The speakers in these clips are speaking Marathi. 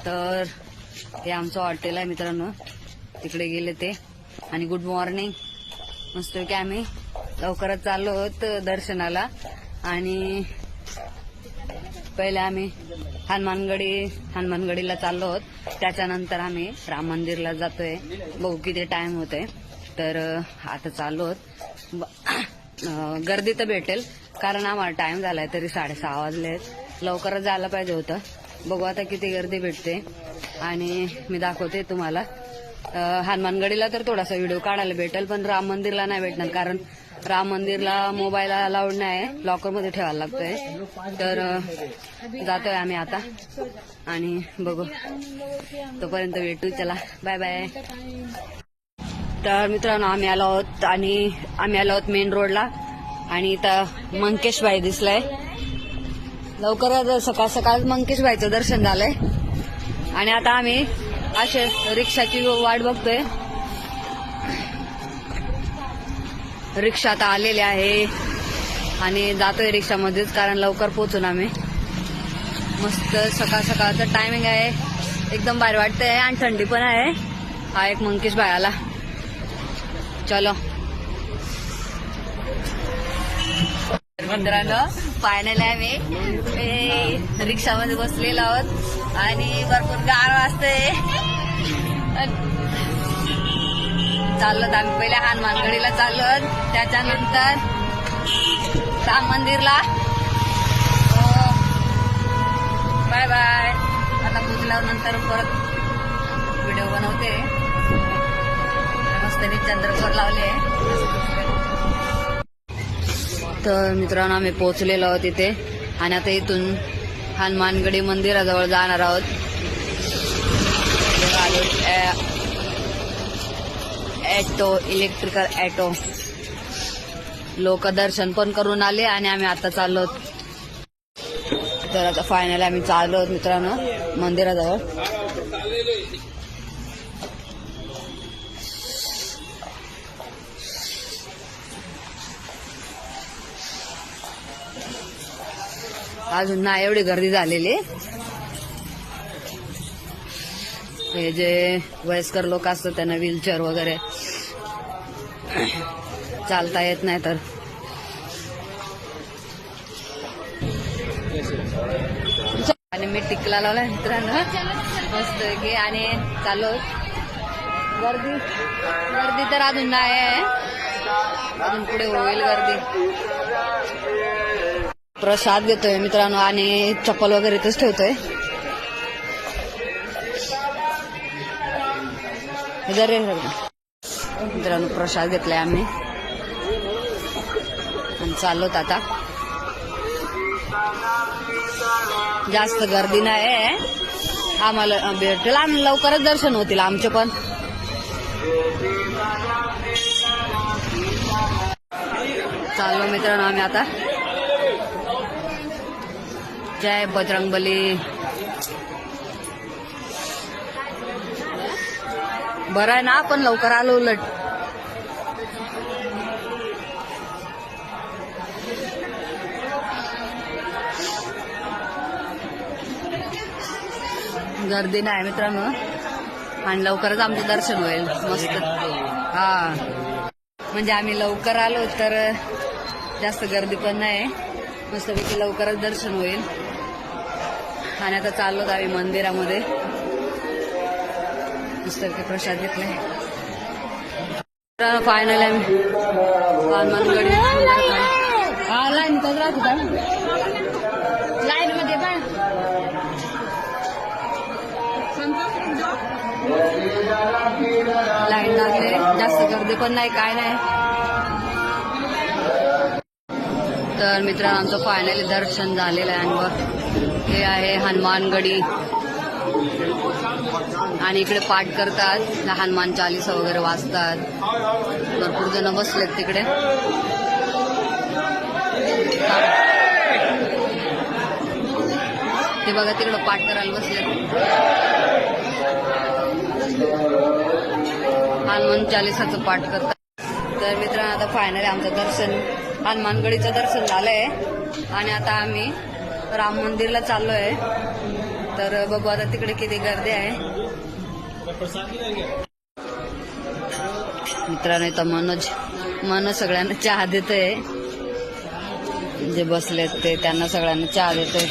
तर हे आमचं हॉटेल आहे मित्रांनो, तिकडे गेले ते. आणि गुड मॉर्निंग. मस्त की आम्ही लवकरच चाललो आहोत दर्शनाला. आणि पहिले आम्ही हनुमानगडीला चाललो आहोत, त्याच्यानंतर आम्ही राम मंदिरला जातोय. बघू किती टाइम होतोय. तर आता चाललो आहोत. गर्दी तर भेटेल, कारण आम्हाला टाइम झालाय तरी 6:30 वाजलेत. लवकरच जायला पाहिजे होतं. बघू आता किती गर्दी भेटते आणि मी दाखवते तुम्हाला. हनुमानगडीला तर थोडासा व्हिडिओ काढायला भेटेल, पण राम मंदिरला नाही भेटणार, कारण राम मंदिरला मोबाईल अलाउड नाही, लॉकर मध्ये ठेवायला लागतोय. तर जातोय आम्ही आता आणि बघू, तोपर्यंत भेटू. चला बाय बाय. तर मित्रांनो आम्ही आलो आहोत मेन रोडला. आणि इथं मंकेश भाई दिसलाय. लवकरच सकाळ सकाळ मंकेश भाईचं दर्शन झालंय. आणि आता आम्ही असे रिक्षाची वाट बघतोय. रिक्षा आता आलेली आहे आणि जातोय रिक्षामध्येच, कारण लवकर पोहोचून आम्ही. मस्त सकाळ सकाळचं टायमिंग आहे, एकदम भारी वाटतंय आणि थंडी पण आहे. हा एक मंकेश भाई आला. चलो मित्रांनो, फायनली आम्ही रिक्षामध्ये बसलेलो आहोत आणि भरपूर गार वाजते. चाललो आम्ही पहिले हनुमानगडीला चाललो, त्याच्यानंतर राम मंदिरला. Bye bye. आता पोचल्यानंतर परत व्हिडिओ बनवते. मस्त चंद्रकोर लावले. तर मित्रांनो आम्ही पोहोचलेलो आहोत इथे आणि आता इथून हनुमानगडी मंदिराजवळ जाणार आहोत. इलेक्ट्रिकल ॲटो लोक दर्शन पण करून आले आणि आम्ही आता चाललो. तर आता फायनली आम्ही चाललो आहोत मित्रांनो मंदिराजवळ. अजून नाही एवढी गर्दी झालेली. हे जे वयस्कर लोक असतात त्यांना व्हीलचेअर वगैरे चालता येत नाही, तर आणि मी टिकला लावला मित्रांनो मस्त की. आणि चालू गर्दी तर अजून नाही आहे, अजून पुढे होईल गर्दी. प्रसाद घेतोय मित्रांनो आणि चप्पल वगैरे इथेच ठेवतोय. मित्रांनो प्रसाद घेतलाय आम्ही आणि चाललोत आता. जास्त गर्दी नाही आम्हाला भेटेल, आम्ही लवकरच दर्शन होतील आमचे पण. चाललो मित्रांनो आम्ही आता. जय बजरंगबली. बरं आहे ना आपण लवकर आलो उलट. गर्दी नाही मित्रांनो आणि लवकरच आमचं दर्शन होईल मस्त. हा म्हणजे आम्ही लवकर आलो तर जास्त गर्दी पण नाही, मस्तपैकी लवकरच दर्शन होईल. आणि आता चाललो आम्ही मंदिरामध्ये. मस्तपैकी प्रसाद घेतलाय. फायनल आम्ही हनुमानगडी लाईन राहतो का लाईन मध्ये बा. लाईन लागले, जास्त गर्दी पण नाही काय नाही. तर मित्रांनो आमचं फायनली दर्शन झालेलं आहे. आणि हे आहे हनुमानगडी आणि इकडे पाठ करतात, हनुमान चालीसा वगैरे वाचतात. भरपूर जण बसलेत तिकडे. ते बघा तिकडं पाठ करायला बसलेत. हनुमान चालीसाचं पाठ करतात. तर मित्रांनो आता फायनली आमचं दर्शन हनुमानगडीचं दर्शन झालंय आणि आता आम्ही राम मंदिरला चाललोय. तर बघू आता तिकडे किती गर्दी आहे. मित्रांनो इथं मनोज सगळ्यांना चहा देतोय. जे बसलेत ते त्यांना सगळ्यांना चहा देतोय.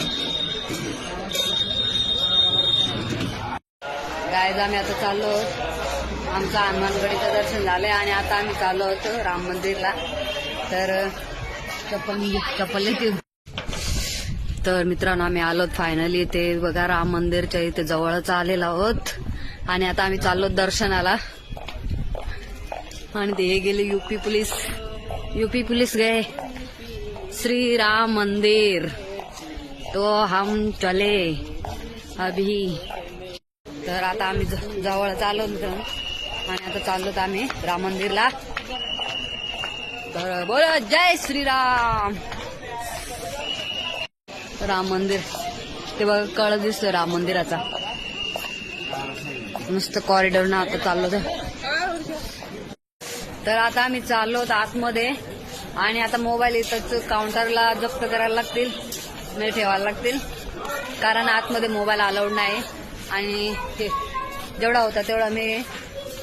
गाईज आम्ही आता चाललो. आमचं हनुमानगडीचं दर्शन झालंय आणि आता आम्ही चाललो होतो राम मंदिरला. तर चप्पल येते. तर मित्रांनो आम्ही आलोत फायनली. ते बघा राम मंदिरच्या इथे जवळच आलेलो आहोत आणि आता आम्ही चाललो दर्शनाला. आणि ते हे गेले यूपी पुलिस गए श्री राम मंदिर. तो हम चले अभी. तर आता आम्ही जवळच आलो आणि आता चाललोत आम्ही राम मंदिरला. तर बोल जय श्रीराम. राम मंदिर ते बघा कळस दिसतोय राम मंदिराचा. नुसतं कॉरिडॉर ना आता चाललो. तर आता आम्ही चाललो आतमध्ये आणि आता मोबाईल इथंच काउंटरला जप्त करायला लागतील, नाही ठेवायला लागतील, कारण आतमध्ये मोबाईल अलाउड नाही. आणि जेवढा होता तेवढा मी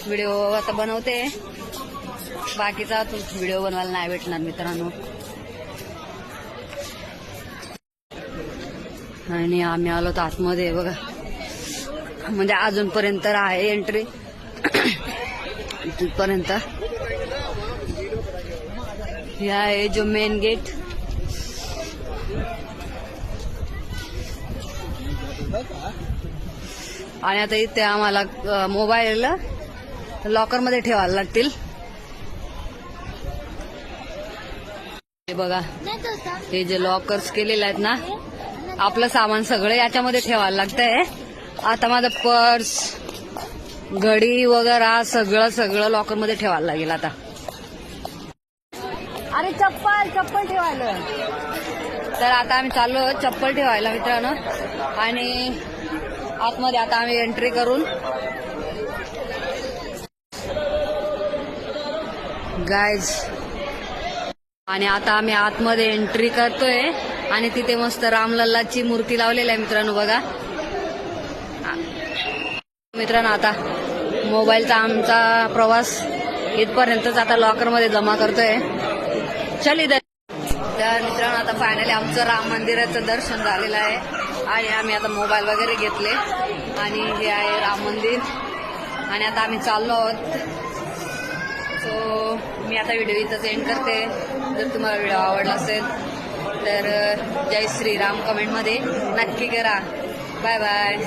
व्हिडिओ आता बनवते. बाकीचा व्हिडिओ बनवायला नाही भेटणार मित्रांनो. आणि आम्ही आलो आतमध्ये बघा, म्हणजे अजूनपर्यंत आहे एंट्री तिथपर्यंत. हे आहे जो मेन गेट. आणि आता इथे आम्हाला मोबाईल लॉकरमध्ये ठेवायला लागतील. हे बघा हे जे लॉकर्स केलेले आहेत ना, आपलं सामान सगळं याच्यामध्ये ठेवायला लागतंय. आता माझं पर्स, घडी वगैरे सगळं लॉकरमध्ये ठेवायला लागेल आता. अरे चप्पल ठेवायला. तर आता आम्ही चाललो चप्पल ठेवायला मित्रांनो. आणि आतमध्ये आता आम्ही एंट्री करून गाईज. आणि आता आम्ही आतमध्ये एंट्री करतोय आणि तिथे मस्त रामलल्लाची मूर्ती लावलेली आहे मित्रांनो बघा. मित्रांनो आता मोबाईलचा आमचा प्रवास इथपर्यंतच आता लॉकरमध्ये जमा करतोय. चल तर मित्रांनो आता फायनली आमचं राम मंदिराचं दर्शन झालेलं आहे आणि आम्ही आता मोबाईल वगैरे घेतले आणि हे आहे राम मंदिर. आणि आता आम्ही चाललो आहोत. सो मी आता व्हिडिओ इथंच एंड करते. जर तुम्हाला व्हिडिओ आवडला असेल तर जय श्रीराम कमेंटमध्ये नक्की करा. Bye bye.